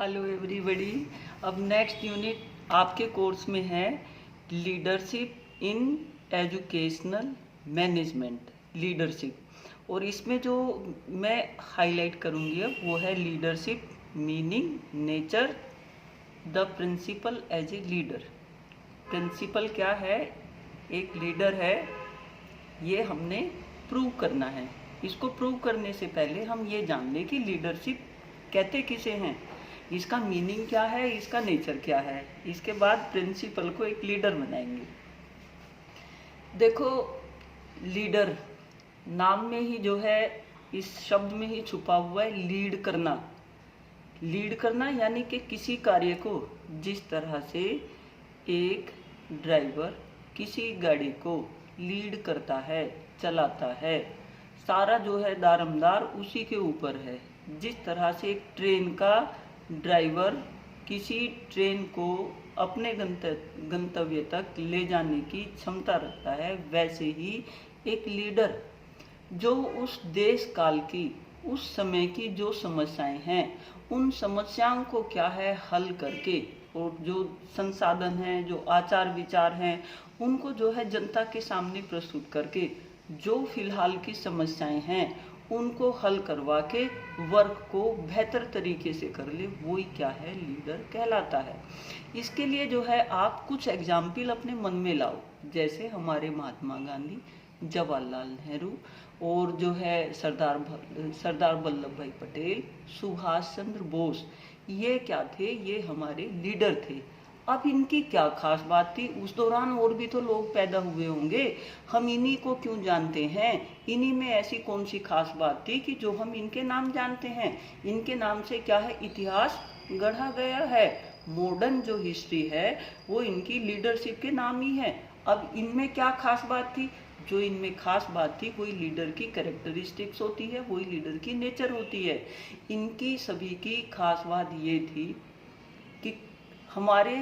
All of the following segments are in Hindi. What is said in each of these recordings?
Hello everybody. अब नेक्स्ट यूनिट आपके कोर्स में है leadership in educational management, leadership. और इसमें जो मैं हाईलाइट करूँगी अब वो है leadership meaning, nature, the principal as a leader. Principal क्या है, एक लीडर है, ये हमने प्रूव करना है। इसको प्रूव करने से पहले हम ये जान लें कि लीडरशिप कहते किसे हैं, इसका मीनिंग क्या है, इसका नेचर क्या है। इसके बाद प्रिंसिपल को एक लीडर बनाएंगे। देखो, लीडर नाम में ही जो है, इस शब्द में ही छुपा हुआ है लीड करना। लीड करना यानी कि किसी कार्य को जिस तरह से एक ड्राइवर किसी गाड़ी को लीड करता है, चलाता है, सारा जो है दारमदार उसी के ऊपर है। जिस तरह से एक ट्रेन का ड्राइवर किसी ट्रेन को अपने गंतव्य तक ले जाने की क्षमता रखता है, वैसे ही एक लीडर जो उस देश काल की, उस समय की जो समस्याएं हैं, उन समस्याओं को क्या है हल करके, और जो संसाधन हैं, जो आचार विचार हैं, उनको जो है जनता के सामने प्रस्तुत करके जो फिलहाल की समस्याएं हैं उनको हल करवा के वर्क को बेहतर तरीके से कर ले, वही क्या है लीडर कहलाता है। इसके लिए जो है आप कुछ एग्जाम्पल अपने मन में लाओ, जैसे हमारे महात्मा गांधी, जवाहरलाल नेहरू और जो है सरदार वल्लभ भाई पटेल, सुभाष चंद्र बोस, ये क्या थे, ये हमारे लीडर थे। अब इनकी क्या खास बात थी, उस दौरान और भी तो लोग पैदा हुए होंगे, हम इन्हीं को क्यों जानते हैं, इन्हीं में ऐसी कौन सी खास बात थी कि जो हम इनके नाम जानते हैं। इनके नाम से क्या है, इतिहास गढ़ा गया है। मॉडर्न जो हिस्ट्री है वो इनकी लीडरशिप के नाम ही है। अब इनमें क्या खास बात थी, जो इनमें खास बात थी वही लीडर की कैरेक्टरिस्टिक्स होती है, वही लीडर की नेचर होती है। इनकी सभी की खास बात ये थी कि हमारे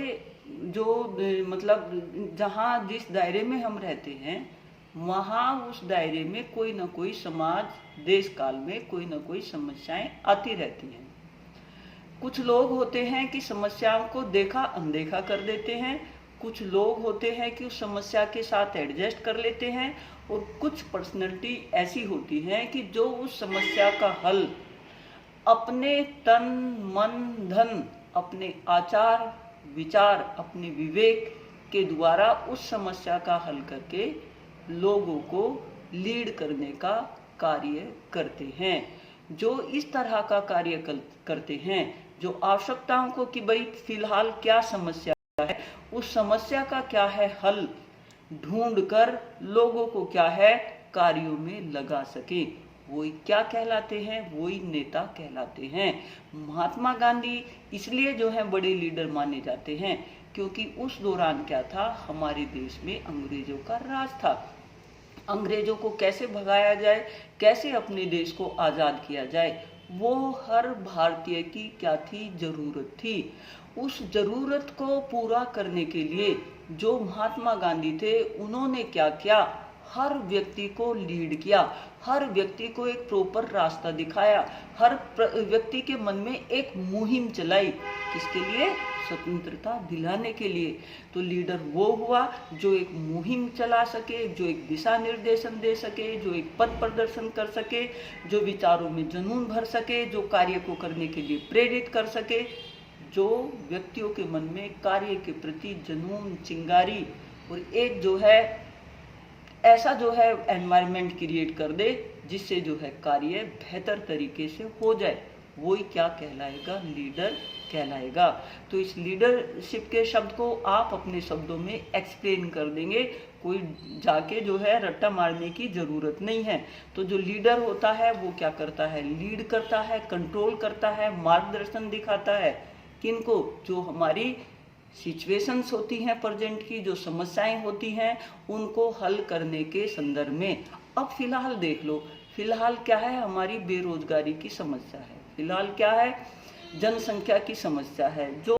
जो मतलब जहाँ जिस दायरे में हम रहते हैं, वहाँ उस दायरे में कोई ना कोई समाज, देश काल में कोई ना कोई समस्याएं आती रहती हैं। कुछ लोग होते हैं कि समस्याओं को देखा अनदेखा कर देते हैं, कुछ लोग होते हैं कि उस समस्या के साथ एडजस्ट कर लेते हैं, और कुछ पर्सनैलिटी ऐसी होती हैं कि जो उस समस्या का हल अपने तन मन धन, अपने आचार विचार, अपने विवेक के द्वारा उस समस्या का हल करके लोगों को लीड करने का कार्य करते हैं। जो इस तरह का कार्य करते हैं, जो आवश्यकताओं को कि भाई फिलहाल क्या समस्या है, उस समस्या का क्या है हल ढूंढकर लोगों को क्या है कार्यों में लगा सके, वही क्या कहलाते हैं, वही नेता कहलाते हैं। महात्मा गांधी इसलिए जो है बड़े लीडर माने जाते हैं क्योंकि उस दौरान क्या था, हमारे देश में अंग्रेजों का राज था। अंग्रेजों को कैसे भगाया जाए, कैसे अपने देश को आज़ाद किया जाए, वो हर भारतीय की क्या थी, जरूरत थी। उस जरूरत को पूरा करने के लिए जो महात्मा गांधी थे, उन्होंने क्या किया, हर व्यक्ति को लीड किया, हर व्यक्ति को एक प्रॉपर रास्ता दिखाया, हर व्यक्ति के मन में एक मुहिम चलाई, किसके लिए, स्वतंत्रता दिलाने के लिए। तो लीडर वो हुआ जो एक मुहिम चला सके, जो एक दिशा निर्देशन दे सके, जो एक पथ प्रदर्शन कर सके, जो विचारों में जुनून भर सके, जो कार्य को करने के लिए प्रेरित कर सके, जो व्यक्तियों के मन में कार्य के प्रति जुनून, चिंगारी और एक जो है ऐसा जो है एनवायरनमेंट क्रिएट कर दे जिससे जो है कार्य बेहतर तरीके से हो जाए, वही क्या कहलाएगा, लीडर कहलाएगा। तो इस लीडरशिप के शब्द को आप अपने शब्दों में एक्सप्लेन कर देंगे, कोई जाके जो है रट्टा मारने की जरूरत नहीं है। तो जो लीडर होता है वो क्या करता है, लीड करता है, कंट्रोल करता है, मार्गदर्शन दिखाता है, किनको, जो हमारी सिचुएशंस होती हैं प्रेजेंट की, जो समस्याएं होती हैं, उनको हल करने के संदर्भ में। अब फिलहाल देख लो, फिलहाल क्या है, हमारी बेरोजगारी की समस्या है, फिलहाल क्या है, जनसंख्या की समस्या है। जो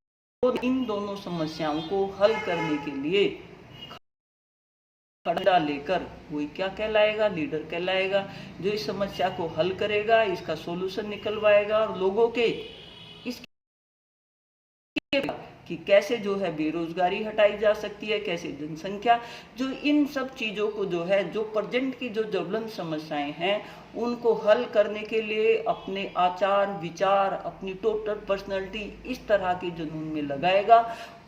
इन दोनों समस्याओं को हल करने के लिए खड़ा लेकर वही क्या कहलाएगा, लीडर कहलाएगा। जो इस समस्या को हल करेगा, इसका सोल्यूशन निकलवाएगा और लोगों के कि कैसे जो है बेरोजगारी हटाई जा सकती है, कैसे जनसंख्या, जो इन सब चीज़ों को जो है, जो प्रेजेंट की जो ज्वलंत समस्याएं हैं उनको हल करने के लिए अपने आचार विचार, अपनी टोटल पर्सनैलिटी इस तरह के जुनून में लगाएगा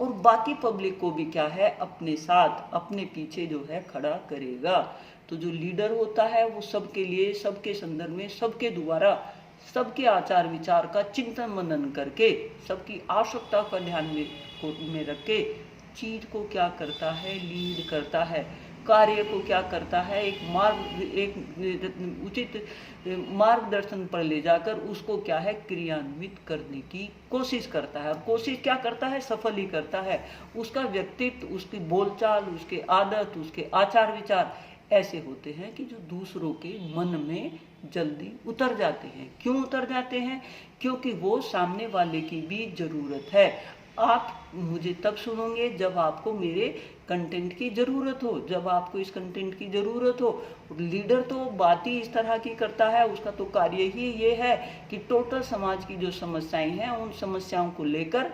और बाकी पब्लिक को भी क्या है अपने साथ अपने पीछे जो है खड़ा करेगा। तो जो लीडर होता है वो सबके लिए, सबके संदर्भ में, सबके द्वारा, सबके आचार विचार का चिंतन मनन करके, सबकी आवश्यकता का ध्यान में रख के चीज को क्या करता है, लीड करता है, कार्य को क्या करता है, एक उचित मार्गदर्शन पर ले जाकर उसको क्या है क्रियान्वित करने की कोशिश करता है। और कोशिश क्या करता है, सफल ही करता है। उसका व्यक्तित्व, उसकी बोलचाल, उसके आदत, उसके आचार विचार ऐसे होते हैं कि जो दूसरों के मन में जल्दी उतर जाते हैं। क्यों उतर जाते हैं? क्योंकि वो सामने वाले की भी जरूरत है। आप मुझे तब सुनोगे जब आपको मेरे कंटेंट की जरूरत हो, जब आपको इस कंटेंट की जरूरत हो। लीडर तो बात ही इस तरह की करता है, उसका तो कार्य ही ये है कि टोटल समाज की जो समस्याएं हैं उन समस्याओं को लेकर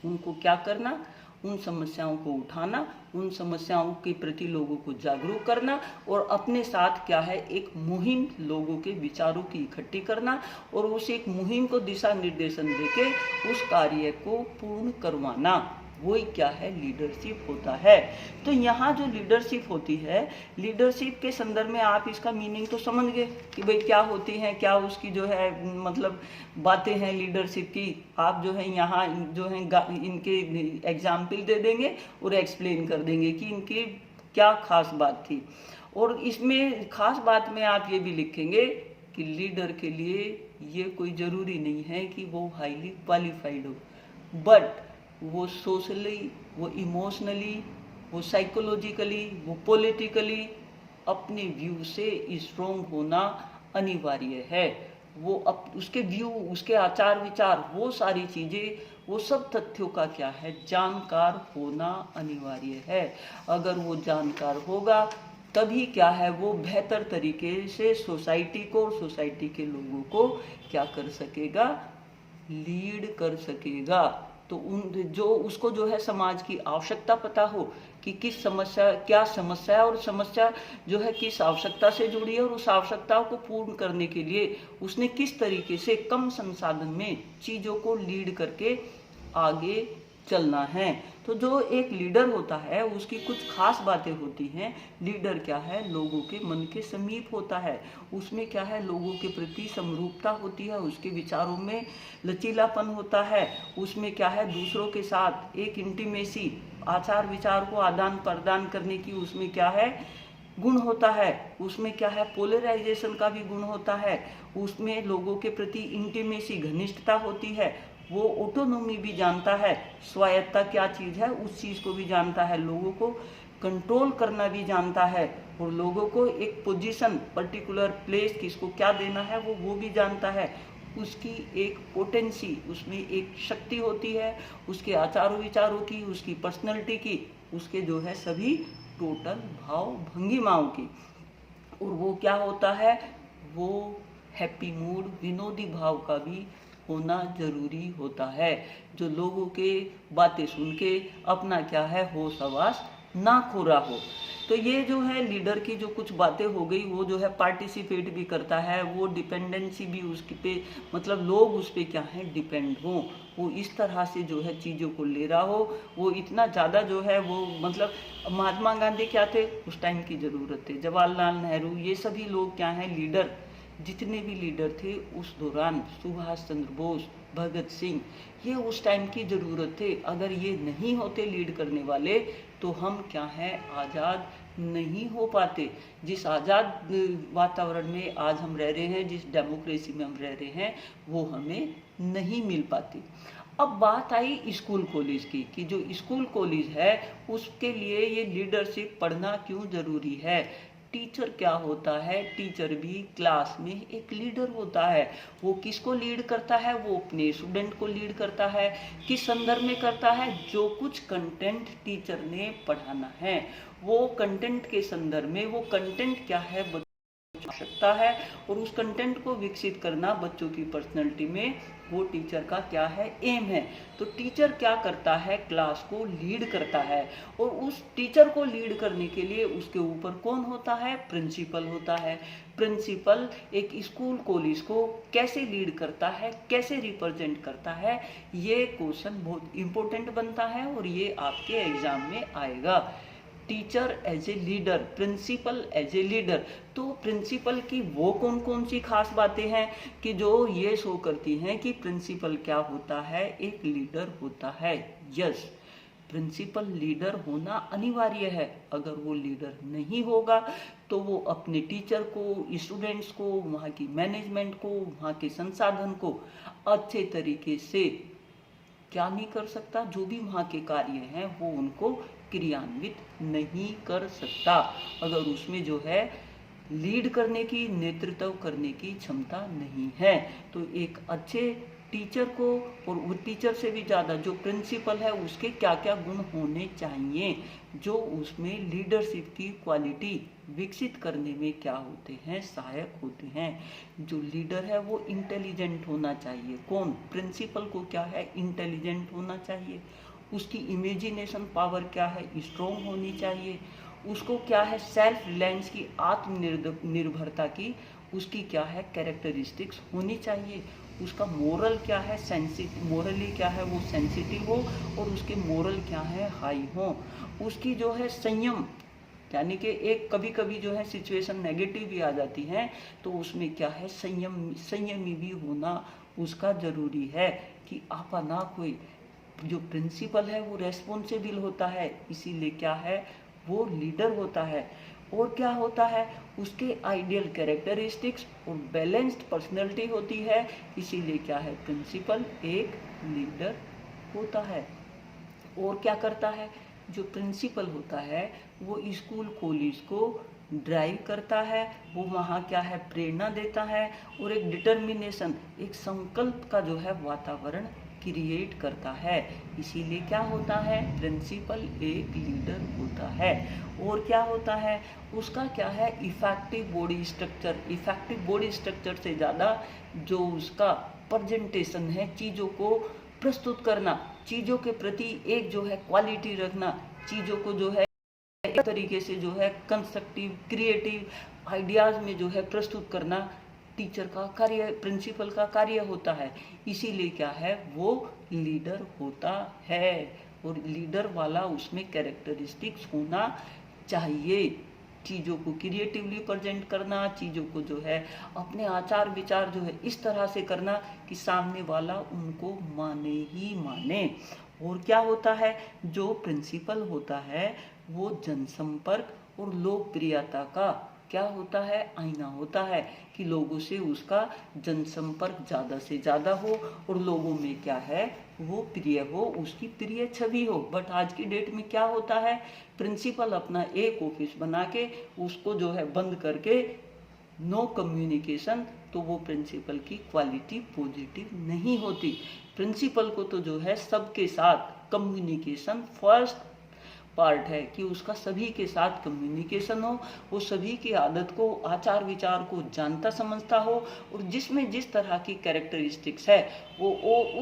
उनको क्या करना, उन समस्याओं को उठाना, उन समस्याओं के प्रति लोगों को जागरूक करना और अपने साथ क्या है एक मुहिम लोगों के विचारों की इकट्ठी करना और उस एक मुहिम को दिशा निर्देशन देके उस कार्य को पूर्ण करवाना। वही क्या है लीडरशिप होता है। तो यहाँ जो लीडरशिप होती है, लीडरशिप के संदर्भ में आप इसका मीनिंग तो समझ गए कि भाई क्या होती है, क्या उसकी जो है मतलब बातें हैं लीडरशिप की। आप जो है यहाँ जो है इनके एग्जाम्पल दे देंगे और एक्सप्लेन कर देंगे कि इनकी क्या खास बात थी। और इसमें खास बात में आप ये भी लिखेंगे कि लीडर के लिए ये कोई ज़रूरी नहीं है कि वो हाईली क्वालिफाइड हो, बट वो सोशली, वो इमोशनली, वो साइकोलॉजिकली, वो पॉलिटिकली अपने व्यू से स्ट्रोंग होना अनिवार्य है। वो उसके व्यू, उसके आचार विचार, वो सारी चीज़ें, वो सब तथ्यों का क्या है जानकार होना अनिवार्य है। अगर वो जानकार होगा तभी क्या है वो बेहतर तरीके से सोसाइटी को और सोसाइटी के लोगों को क्या कर सकेगा, लीड कर सकेगा। तो जो उसको जो है समाज की आवश्यकता पता हो कि किस समस्या, क्या समस्या है और समस्या जो है किस आवश्यकता से जुड़ी है और उस आवश्यकताओं को पूर्ण करने के लिए उसने किस तरीके से कम संसाधन में चीज़ों को लीड करके आगे चलना है। तो जो एक लीडर होता है उसकी कुछ खास बातें होती हैं। लीडर क्या है, लोगों के मन के समीप होता है, उसमें क्या है लोगों के प्रति समरूपता होती है, उसके विचारों में लचीलापन होता है, उसमें क्या है दूसरों के साथ एक इंटीमेसी, आचार विचार को आदान प्रदान करने की उसमें क्या है गुण होता है, उसमें क्या है पोलराइजेशन का भी गुण होता है, उसमें लोगों के प्रति इंटीमेसी, घनिष्ठता होती है, वो ऑटोनोमी भी जानता है, स्वायत्ता क्या चीज़ है उस चीज़ को भी जानता है, लोगों को कंट्रोल करना भी जानता है और लोगों को एक पोजीशन, पर्टिकुलर प्लेस किसको क्या देना है वो भी जानता है। उसकी एक पोटेंसी, उसमें एक शक्ति होती है, उसके आचारों विचारों की, उसकी पर्सनैलिटी की, उसके जो है सभी टोटल भाव भंगिमाओं की। और वो क्या होता है, वो हैप्पी मूड, विनोदी भाव का भी होना जरूरी होता है, जो लोगों के बातें सुन के अपना क्या है होश हवास ना खो रहा हो। तो ये जो है लीडर की जो कुछ बातें हो गई, वो जो है पार्टिसिपेट भी करता है, वो डिपेंडेंसी भी उसकी पे, मतलब लोग उस पर क्या है डिपेंड हो, वो इस तरह से जो है चीज़ों को ले रहा हो, वो इतना ज़्यादा जो है वो मतलब महात्मा गांधी क्या थे उस टाइम की ज़रूरत थे, जवाहरलाल नेहरू, ये सभी लोग क्या हैं लीडर, जितने भी लीडर थे उस दौरान, सुभाष चंद्र बोस, भगत सिंह, ये उस टाइम की ज़रूरत थे। अगर ये नहीं होते लीड करने वाले तो हम क्या हैं आज़ाद नहीं हो पाते। जिस आज़ाद वातावरण में आज हम रह रहे हैं, जिस डेमोक्रेसी में हम रह रहे हैं, वो हमें नहीं मिल पाती। अब बात आई स्कूल कॉलेज की कि जो स्कूल कॉलेज है उसके लिए ये लीडरशिप पढ़ना क्यों ज़रूरी है। टीचर क्या होता है, टीचर भी क्लास में एक लीडर होता है। वो किसको लीड करता है, वो अपने स्टूडेंट को लीड करता है। किस संदर्भ में करता है, जो कुछ कंटेंट टीचर ने पढ़ाना है वो कंटेंट के संदर्भ में, वो कंटेंट क्या है आवश्यकता है और उस कंटेंट को विकसित करना बच्चों की पर्सनैलिटी में वो टीचर का क्या है, एम है। तो टीचर क्या करता है, क्लास को लीड करता है, और उस टीचर को लीड करने के लिए उसके ऊपर कौन होता है, प्रिंसिपल होता है। प्रिंसिपल एक स्कूल कॉलेज को कैसे लीड करता है, कैसे रिप्रेजेंट करता है, ये क्वेश्चन बहुत इंपॉर्टेंट बनता है और ये आपके एग्जाम में आएगा। Teacher as a leader, principal as a leader. तो प्रिंसिपल की वो कौन कौन सी खास बातें हैं कि जो ये शो करती हैं कि प्रिंसिपल क्या होता है, एक लीडर होता है। यस, प्रिंसिपल लीडर होना अनिवार्य है। अगर वो लीडर नहीं होगा तो वो अपने टीचर को, स्टूडेंट्स को, वहाँ की मैनेजमेंट को, वहाँ के संसाधन को अच्छे तरीके से क्या नहीं कर सकता, जो भी वहाँ के कार्य हैं वो उनको क्रियान्वित नहीं कर सकता, अगर उसमें जो है लीड करने की, नेतृत्व करने की क्षमता नहीं है। तो एक अच्छे टीचर को, और वो टीचर से भी ज़्यादा जो प्रिंसिपल है उसके क्या क्या गुण होने चाहिए, जो उसमें लीडरशिप की क्वालिटी विकसित करने में क्या होते हैं, सहायक होते हैं। जो लीडर है वो इंटेलिजेंट होना चाहिए। कौन, प्रिंसिपल को क्या है, इंटेलिजेंट होना चाहिए। उसकी इमेजिनेशन पावर क्या है, स्ट्रॉन्ग होनी चाहिए। उसको क्या है, सेल्फ रिलायंस की, आत्मनिर्भरता की उसकी क्या है, कैरेक्टरिस्टिक्स होनी चाहिए। उसका मोरल क्या है, मोरली क्या है, वो सेंसिटिव हो, और उसके मोरल क्या है, हाई हो। उसकी जो है संयम, यानी कि एक कभी कभी जो है सिचुएशन नेगेटिव भी आ जाती है, तो उसमें क्या है, संयमी भी होना उसका जरूरी है। कि आपा ना कोई, जो प्रिंसिपल है वो रेस्पॉन्सिबल होता है, इसीलिए क्या है, वो लीडर होता है। और क्या होता है, उसके आइडियल कैरेक्टरिस्टिक्स और बैलेंस्ड पर्सनैलिटी होती है, इसीलिए क्या है, प्रिंसिपल एक लीडर होता है। और क्या करता है, जो प्रिंसिपल होता है वो स्कूल कॉलेज को ड्राइव करता है, वो वहाँ क्या है, प्रेरणा देता है, और एक डिटर्मिनेशन, एक संकल्प का जो है वातावरण क्रिएट करता है। इसीलिए क्या होता है, प्रिंसिपल एक लीडर होता है। और क्या होता है, उसका क्या है, effective body structure. Effective body structure से ज़्यादा जो उसका प्रेजेंटेशन है, चीज़ों को प्रस्तुत करना, चीज़ों के प्रति एक जो है क्वालिटी रखना, चीज़ों को जो है एक तरीके से जो है कंस्ट्रक्टिव, क्रिएटिव आइडियाज़ में जो है प्रस्तुत करना टीचर का कार्य, प्रिंसिपल का कार्य होता है। इसीलिए क्या है, वो लीडर होता है, और लीडर वाला उसमें कैरेक्टरिस्टिक्स होना चाहिए। चीज़ों को क्रिएटिवली प्रेजेंट करना, चीज़ों को जो है अपने आचार विचार जो है इस तरह से करना कि सामने वाला उनको माने ही माने। और क्या होता है, जो प्रिंसिपल होता है वो जनसंपर्क और लोकप्रियता का क्या होता है, आईना होता है, कि लोगों से उसका जनसंपर्क ज़्यादा से ज़्यादा हो, और लोगों में क्या है, वो प्रिय हो, उसकी प्रिय छवि हो। बट आज की डेट में क्या होता है, प्रिंसिपल अपना एक ऑफिस बना के उसको जो है बंद करके नो कम्युनिकेशन, तो वो प्रिंसिपल की क्वालिटी पॉजिटिव नहीं होती। प्रिंसिपल को तो जो है सबके साथ कम्युनिकेशन फर्स्ट पार्ट है, कि उसका सभी के साथ कम्युनिकेशन हो, वो सभी की आदत को, आचार विचार को जानता समझता हो, और जिसमें जिस तरह की कैरेक्टरिस्टिक्स है वो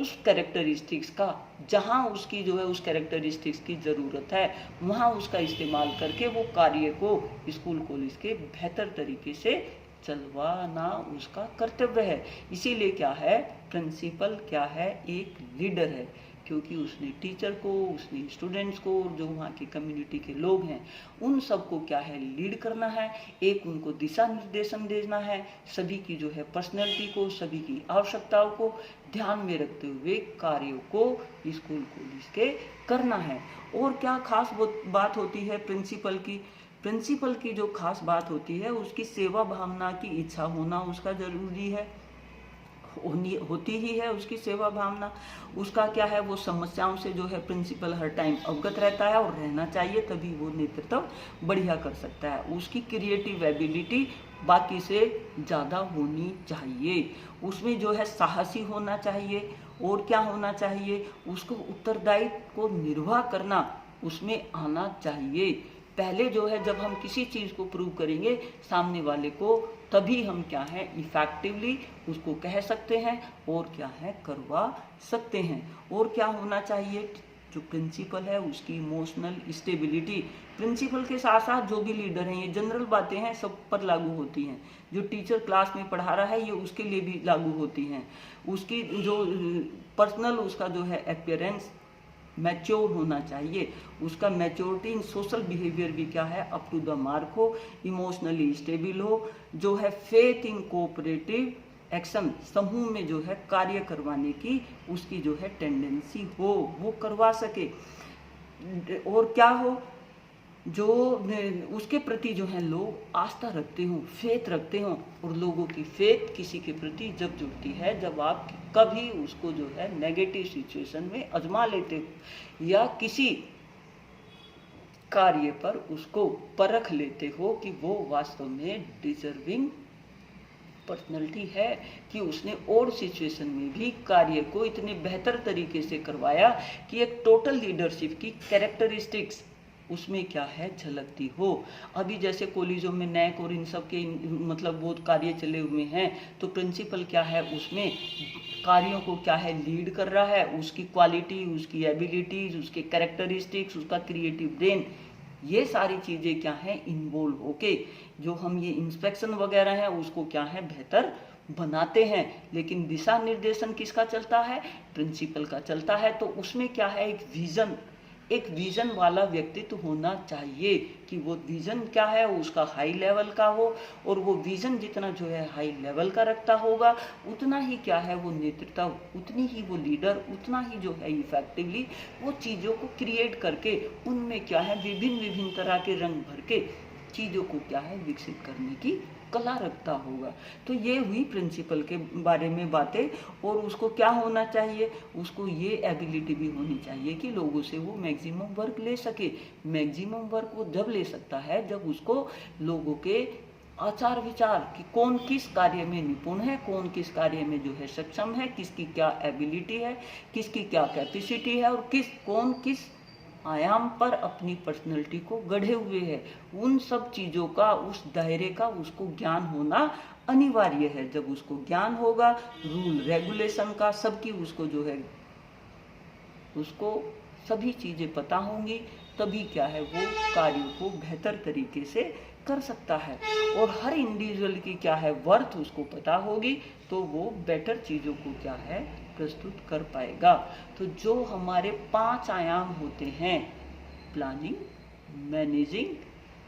उस कैरेक्टरिस्टिक्स का, जहाँ उसकी जो है उस कैरेक्टरिस्टिक्स की ज़रूरत है वहाँ उसका इस्तेमाल करके वो कार्य को स्कूल कॉलेज के बेहतर तरीके से चलवाना उसका कर्तव्य है। इसीलिए क्या है, प्रिंसिपल क्या है, एक लीडर है, क्योंकि उसने टीचर को, उसने स्टूडेंट्स को, जो वहाँ की कम्युनिटी के लोग हैं उन सबको क्या है, लीड करना है, एक उनको दिशा निर्देशन देना है, सभी की जो है पर्सनैलिटी को, सभी की आवश्यकताओं को ध्यान में रखते हुए कार्यों को स्कूल कॉलेज के करना है। और क्या खास बात होती है प्रिंसिपल की, प्रिंसिपल की जो खास बात होती है, उसकी सेवा भावना की इच्छा होना उसका जरूरी है, होती ही है उसकी सेवा भावना। उसका क्या है, वो समस्याओं से जो है प्रिंसिपल हर टाइम अवगत रहता है, और रहना चाहिए, तभी वो नेतृत्व बढ़िया कर सकता है। उसकी क्रिएटिव एबिलिटी बाकी से ज़्यादा होनी चाहिए, उसमें जो है साहसी होना चाहिए। और क्या होना चाहिए, उसको उत्तरदायित्व को निर्वाह करना उसमें आना चाहिए। पहले जो है जब हम किसी चीज़ को प्रूव करेंगे, सामने वाले को तभी हम क्या है इफेक्टिवली उसको कह सकते हैं और क्या है करवा सकते हैं। और क्या होना चाहिए, जो प्रिंसिपल है उसकी इमोशनल स्टेबिलिटी। प्रिंसिपल के साथ साथ जो भी लीडर हैं, ये जनरल बातें हैं, सब पर लागू होती हैं। जो टीचर क्लास में पढ़ा रहा है ये उसके लिए भी लागू होती हैं। उसकी जो पर्सनल उसका जो है अपीयरेंस मैच्योर होना चाहिए, उसका मैच्योरिटी इन सोशल बिहेवियर भी क्या है अप टू द मार्क हो, इमोशनली स्टेबल हो, जो है फेथ इन कोऑपरेटिव एक्शन, समूह में जो है कार्य करवाने की उसकी जो है टेंडेंसी हो, वो करवा सके। और क्या हो, जो उसके प्रति जो है लोग आस्था रखते हों, फेथ रखते हों। और लोगों की फेथ किसी के प्रति जब जुड़ती है जब आप कभी उसको जो है नेगेटिव सिचुएशन में आजमा लेते हो या किसी कार्य पर उसको परख लेते हो कि वो वास्तव में डिजर्विंग पर्सनैलिटी है, कि उसने और सिचुएशन में भी कार्य को इतने बेहतर तरीके से करवाया कि एक टोटल लीडरशिप की कैरेक्टरिस्टिक्स उसमें क्या है झलकती हो। अभी जैसे कॉलेजों में नैक और इन सब के मतलब बहुत कार्य चले हुए हैं, तो प्रिंसिपल क्या है उसमें कार्यों को क्या है लीड कर रहा है, उसकी क्वालिटी, उसकी एबिलिटीज, उसके कैरेक्टरिस्टिक्स, उसका क्रिएटिव ब्रेन, ये सारी चीज़ें क्या है इन्वॉल्व होके जो हम ये इंस्पेक्शन वगैरह है उसको क्या है बेहतर बनाते हैं। लेकिन दिशा निर्देशन किसका चलता है, प्रिंसिपल का चलता है। तो उसमें क्या है एक विजन वाला व्यक्तित्व होना चाहिए कि वो विजन क्या है उसका हाई लेवल का हो, और वो विजन जितना जो है हाई लेवल का रखता होगा उतना ही क्या है वो नेतृत्व, उतनी ही वो लीडर, उतना ही जो है इफेक्टिवली वो चीज़ों को क्रिएट करके उनमें क्या है विभिन्न तरह के रंग भर के चीज़ों को क्या है विकसित करने की कला रखता होगा। तो ये हुई प्रिंसिपल के बारे में बातें। और उसको क्या होना चाहिए, उसको ये एबिलिटी भी होनी चाहिए कि लोगों से वो मैक्सिमम वर्क ले सके। मैक्सिमम वर्क वो जब ले सकता है जब उसको लोगों के आचार विचार कि कौन किस कार्य में निपुण है, कौन किस कार्य में जो है सक्षम है, किसकी क्या एबिलिटी है, किसकी क्या कैपेसिटी है, और कौन किस आयाम पर अपनी पर्सनैलिटी को गढ़े हुए है, उन सब चीज़ों का उस दायरे का उसको ज्ञान होना अनिवार्य है। जब उसको ज्ञान होगा रूल रेगुलेशन का सबकी उसको जो है उसको सभी चीज़ें पता होंगी, तभी क्या है वो कार्यों को बेहतर तरीके से कर सकता है। और हर इंडिविजुअल की क्या है वर्थ उसको पता होगी, तो वो बेटर चीज़ों को क्या है प्रस्तुत कर पाएगा। तो जो हमारे 5 आयाम होते हैं, प्लानिंग, मैनेजिंग,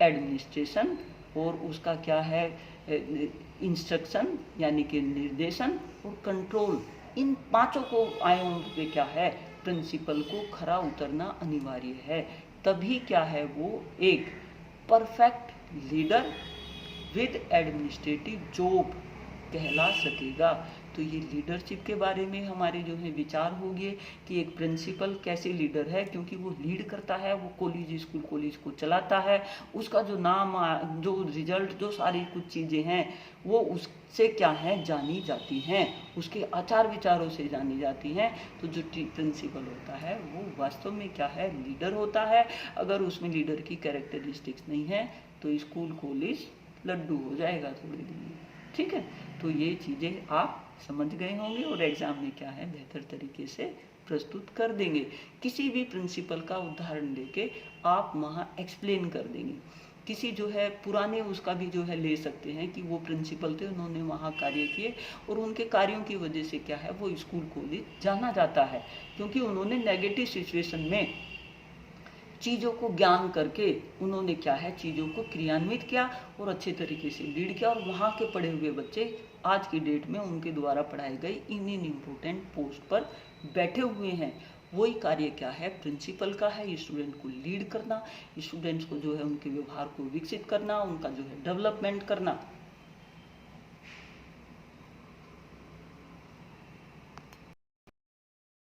एडमिनिस्ट्रेशन और उसका क्या है इंस्ट्रक्शन यानी कि निर्देशन और कंट्रोल, इन पांचों को आयामों पे क्या है प्रिंसिपल को खरा उतरना अनिवार्य है। तभी क्या है वो एक perfect leader with administrative job कहला सकेगा। तो ये लीडरशिप के बारे में हमारे जो है विचार हो गए कि एक प्रिंसिपल कैसे लीडर है, क्योंकि वो लीड करता है, वो स्कूल कॉलेज को चलाता है, उसका जो नाम जो रिजल्ट जो सारी कुछ चीज़ें हैं वो उससे क्या है जानी जाती हैं, उसके आचार विचारों से जानी जाती हैं। तो जो प्रिंसिपल होता है वो वास्तव में क्या है लीडर होता है। अगर उसमें लीडर की कैरेक्टरिस्टिक्स नहीं है तो स्कूल कॉलेज लड्डू हो जाएगा थोड़े दिन में। ठीक है, तो ये चीज़ें आप समझ गए होंगे और एग्जाम में क्या है बेहतर तरीके से प्रस्तुत कर देंगे। किसी भी प्रिंसिपल का उदाहरण लेके आप वहाँ एक्सप्लेन कर देंगे। किसी जो है पुराने उसका भी जो है ले सकते हैं कि वो प्रिंसिपल थे, उन्होंने वहाँ कार्य किए और उनके कार्यों की वजह से क्या है वो स्कूल कॉलेज जाना जाता है, क्योंकि उन्होंने नेगेटिव सिचुएशन में चीज़ों को ज्ञान करके उन्होंने क्या है चीज़ों को क्रियान्वित किया और अच्छे तरीके से लीड किया। और वहाँ के पढ़े हुए बच्चे आज की डेट में उनके द्वारा पढ़ाई गई इन इम्पोर्टेंट पोस्ट पर बैठे हुए हैं। वही कार्य क्या है प्रिंसिपल का है, स्टूडेंट को लीड करना, स्टूडेंट्स को जो है उनके व्यवहार को विकसित करना, उनका जो है डेवलपमेंट करना।